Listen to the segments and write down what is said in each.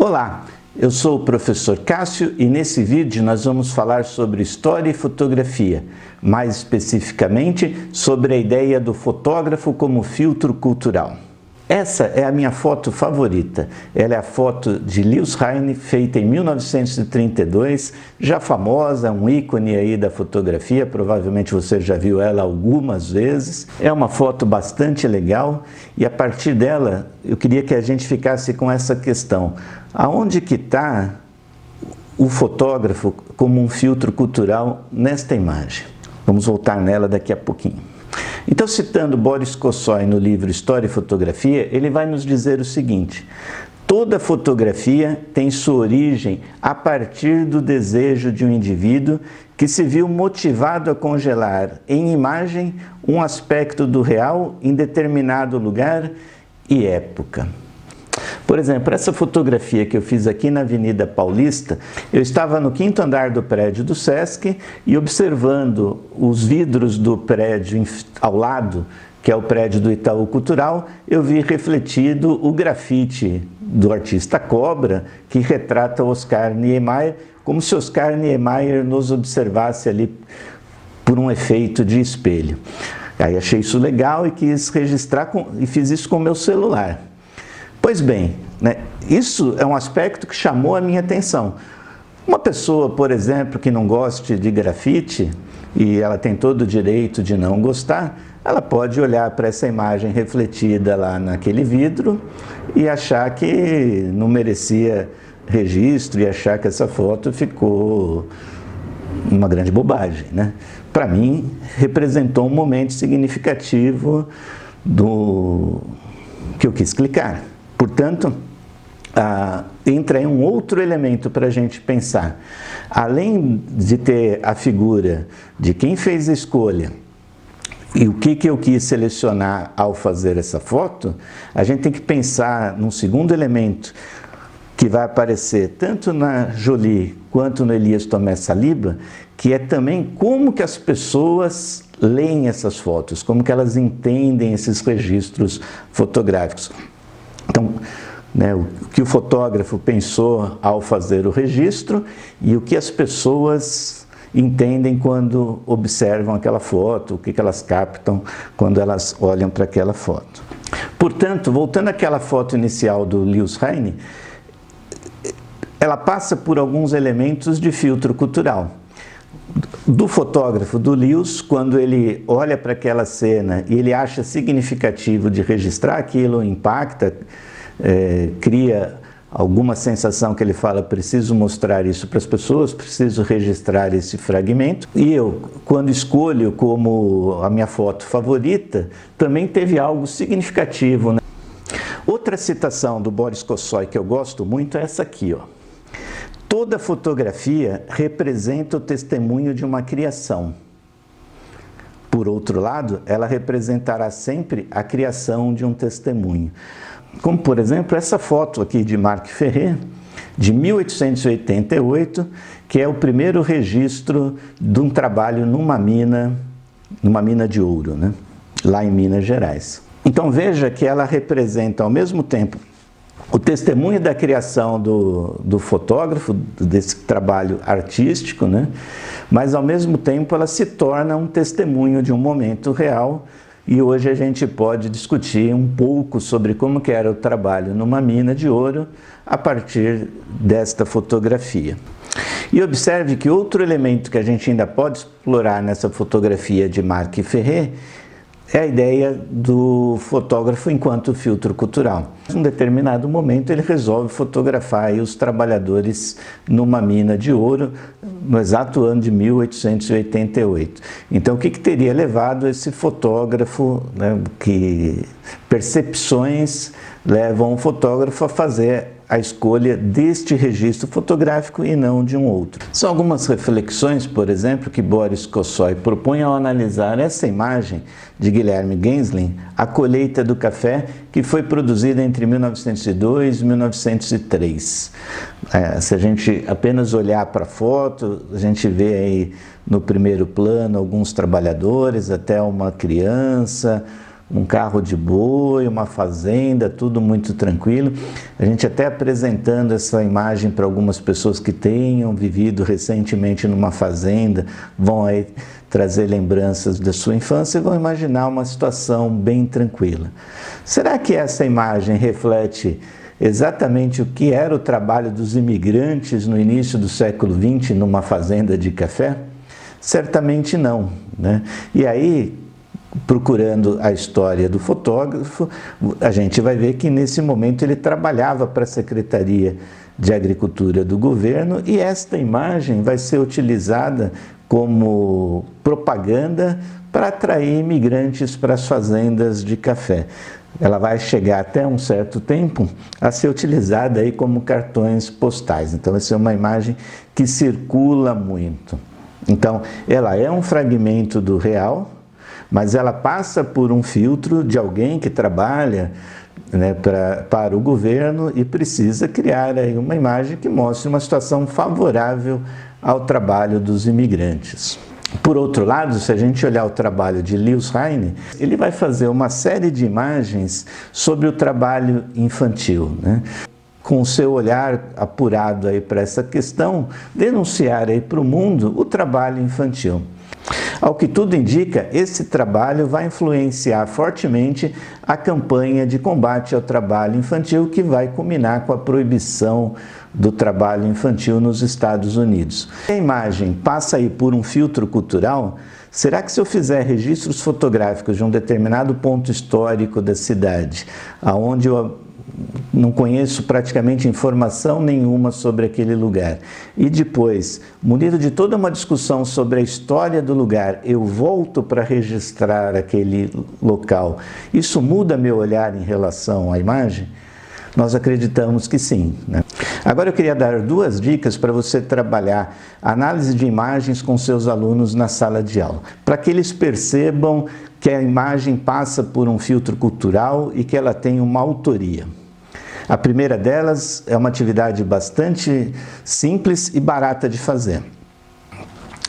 Olá, eu sou o professor Cássio e nesse vídeo nós vamos falar sobre história e fotografia, mais especificamente sobre a ideia do fotógrafo como filtro cultural. Essa é a minha foto favorita. Ela é a foto de Lewis Heine, feita em 1932, já famosa, um ícone aí da fotografia, provavelmente você já viu ela algumas vezes. É uma foto bastante legal e a partir dela eu queria que a gente ficasse com essa questão. Aonde que está o fotógrafo como um filtro cultural nesta imagem? Vamos voltar nela daqui a pouquinho. Então, citando Boris Kosoy no livro História e Fotografia, ele vai nos dizer o seguinte: toda fotografia tem sua origem a partir do desejo de um indivíduo que se viu motivado a congelar em imagem um aspecto do real em determinado lugar e época. Por exemplo, essa fotografia que eu fiz aqui na Avenida Paulista, eu estava no 5º andar do prédio do Sesc e observando os vidros do prédio ao lado, que é o prédio do Itaú Cultural, eu vi refletido o grafite do artista Cobra, que retrata Oscar Niemeyer, como se Oscar Niemeyer nos observasse ali por um efeito de espelho. Aí achei isso legal e quis registrar e fiz isso com o meu celular. Pois bem, isso é um aspecto que chamou a minha atenção. Uma pessoa, por exemplo, que não goste de grafite, e ela tem todo o direito de não gostar, ela pode olhar para essa imagem refletida lá naquele vidro e achar que não merecia registro e achar que essa foto ficou uma grande bobagem, Para mim, representou um momento significativo do que eu quis clicar. Portanto, entra aí um outro elemento para a gente pensar. Além de ter a figura de quem fez a escolha e o que eu quis selecionar ao fazer essa foto, a gente tem que pensar num segundo elemento que vai aparecer tanto na Jolie quanto no Elias Tomé Saliba, que é também como que as pessoas leem essas fotos, como que elas entendem esses registros fotográficos. Então, o que o fotógrafo pensou ao fazer o registro e o que as pessoas entendem quando observam aquela foto, o que elas captam quando elas olham para aquela foto. Portanto, voltando àquela foto inicial do Lewis Heine, ela passa por alguns elementos de filtro cultural. Do fotógrafo, do Lewis, quando ele olha para aquela cena e ele acha significativo de registrar aquilo, impacta, cria alguma sensação que ele fala, preciso mostrar isso para as pessoas, preciso registrar esse fragmento. E eu, quando escolho como a minha foto favorita, também teve algo significativo. Outra citação do Boris Kosoy que eu gosto muito é essa aqui, ó. Toda fotografia representa o testemunho de uma criação. Por outro lado, ela representará sempre a criação de um testemunho. Como, por exemplo, essa foto aqui de Marc Ferré, de 1888, que é o primeiro registro de um trabalho numa mina de ouro, lá em Minas Gerais. Então veja que ela representa ao mesmo tempo o testemunho da criação do fotógrafo, desse trabalho artístico, mas ao mesmo tempo ela se torna um testemunho de um momento real e hoje a gente pode discutir um pouco sobre como que era o trabalho numa mina de ouro a partir desta fotografia. E observe que outro elemento que a gente ainda pode explorar nessa fotografia de Marc Ferré é a ideia do fotógrafo enquanto filtro cultural. Em um determinado momento ele resolve fotografar aí os trabalhadores numa mina de ouro no exato ano de 1888. Então o que teria levado esse fotógrafo, que percepções levam o fotógrafo a fazer a escolha deste registro fotográfico e não de um outro. São algumas reflexões, por exemplo, que Boris Kosoy propõe ao analisar essa imagem de Guilherme Gensling, A Colheita do Café, que foi produzida entre 1902 e 1903. Se a gente apenas olhar para a foto, a gente vê aí no primeiro plano alguns trabalhadores, até uma criança, um carro de boi, uma fazenda, tudo muito tranquilo. A gente até apresentando essa imagem para algumas pessoas que tenham vivido recentemente numa fazenda, vão aí trazer lembranças da sua infância e vão imaginar uma situação bem tranquila. Será que essa imagem reflete exatamente o que era o trabalho dos imigrantes no início do século XX numa fazenda de café? Certamente não, né? E aí, procurando a história do fotógrafo, a gente vai ver que nesse momento ele trabalhava para a Secretaria de Agricultura do governo e esta imagem vai ser utilizada como propaganda para atrair imigrantes para as fazendas de café. Ela vai chegar até um certo tempo a ser utilizada aí como cartões postais. Então, essa é uma imagem que circula muito. Então, ela é um fragmento do real, mas ela passa por um filtro de alguém que trabalha, né, para o governo e precisa criar aí uma imagem que mostre uma situação favorável ao trabalho dos imigrantes. Por outro lado, se a gente olhar o trabalho de Lewis Heine, ele vai fazer uma série de imagens sobre o trabalho infantil, né? Com o seu olhar apurado aí para essa questão, denunciar aí para o mundo o trabalho infantil. Ao que tudo indica, esse trabalho vai influenciar fortemente a campanha de combate ao trabalho infantil, que vai culminar com a proibição do trabalho infantil nos Estados Unidos. A imagem passa aí por um filtro cultural. Será que se eu fizer registros fotográficos de um determinado ponto histórico da cidade, aonde eu não conheço praticamente informação nenhuma sobre aquele lugar, e depois, munido de toda uma discussão sobre a história do lugar, eu volto para registrar aquele local, isso muda meu olhar em relação à imagem? Nós acreditamos que sim, né? Agora eu queria dar duas dicas para você trabalhar análise de imagens com seus alunos na sala de aula, para que eles percebam que a imagem passa por um filtro cultural e que ela tem uma autoria. A primeira delas é uma atividade bastante simples e barata de fazer.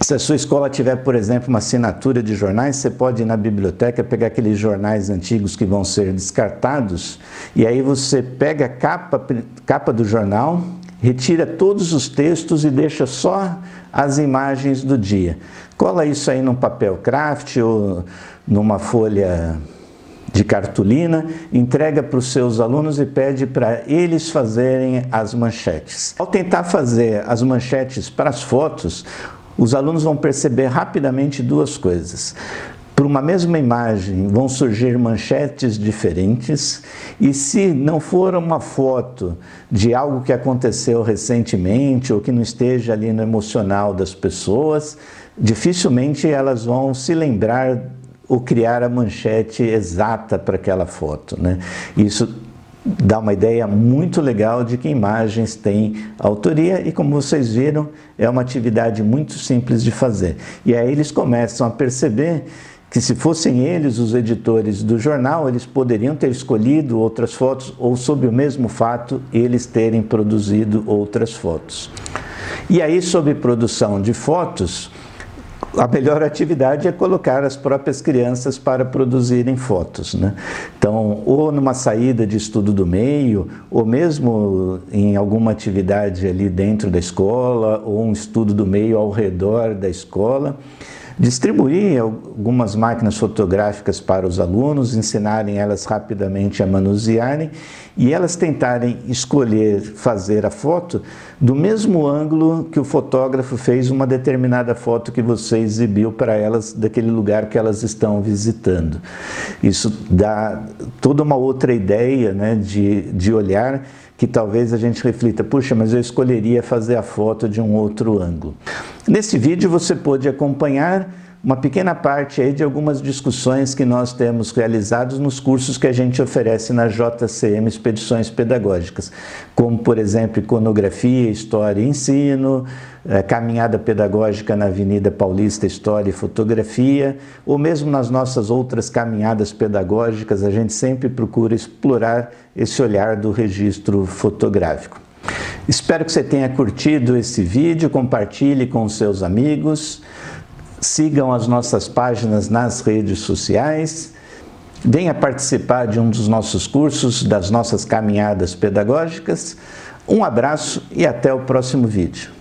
Se a sua escola tiver, por exemplo, uma assinatura de jornais, você pode ir na biblioteca, pegar aqueles jornais antigos que vão ser descartados, e aí você pega a capa do jornal, retira todos os textos e deixa só as imagens do dia. Cola isso aí num papel craft ou numa folha de cartolina, entrega para os seus alunos e pede para eles fazerem as manchetes. Ao tentar fazer as manchetes para as fotos, os alunos vão perceber rapidamente duas coisas. Por uma mesma imagem vão surgir manchetes diferentes, e se não for uma foto de algo que aconteceu recentemente ou que não esteja ali no emocional das pessoas, dificilmente elas vão se lembrar ou criar a manchete exata para aquela foto, né? Isso dá uma ideia muito legal de que imagens têm autoria e, como vocês viram, é uma atividade muito simples de fazer. E aí eles começam a perceber que, se fossem eles os editores do jornal, eles poderiam ter escolhido outras fotos ou, sob o mesmo fato, eles terem produzido outras fotos. E aí, sobre produção de fotos, a melhor atividade é colocar as próprias crianças para produzirem fotos, né? Então, ou numa saída de estudo do meio, ou mesmo em alguma atividade ali dentro da escola, ou um estudo do meio ao redor da escola, distribuir algumas máquinas fotográficas para os alunos, ensinarem elas rapidamente a manusearem e elas tentarem escolher fazer a foto do mesmo ângulo que o fotógrafo fez uma determinada foto que você exibiu para elas daquele lugar que elas estão visitando. Isso dá toda uma outra ideia, né, de olhar, que talvez a gente reflita, puxa, mas eu escolheria fazer a foto de um outro ângulo. Nesse vídeo você pode acompanhar uma pequena parte aí de algumas discussões que nós temos realizados nos cursos que a gente oferece na JCM Expedições Pedagógicas, como, por exemplo, iconografia, história e ensino, caminhada pedagógica na Avenida Paulista, história e fotografia, ou mesmo nas nossas outras caminhadas pedagógicas, a gente sempre procura explorar esse olhar do registro fotográfico. Espero que você tenha curtido esse vídeo, compartilhe com os seus amigos, sigam as nossas páginas nas redes sociais venha participar de um dos nossos cursos, das nossas caminhadas pedagógicas. Um abraço e até o próximo vídeo.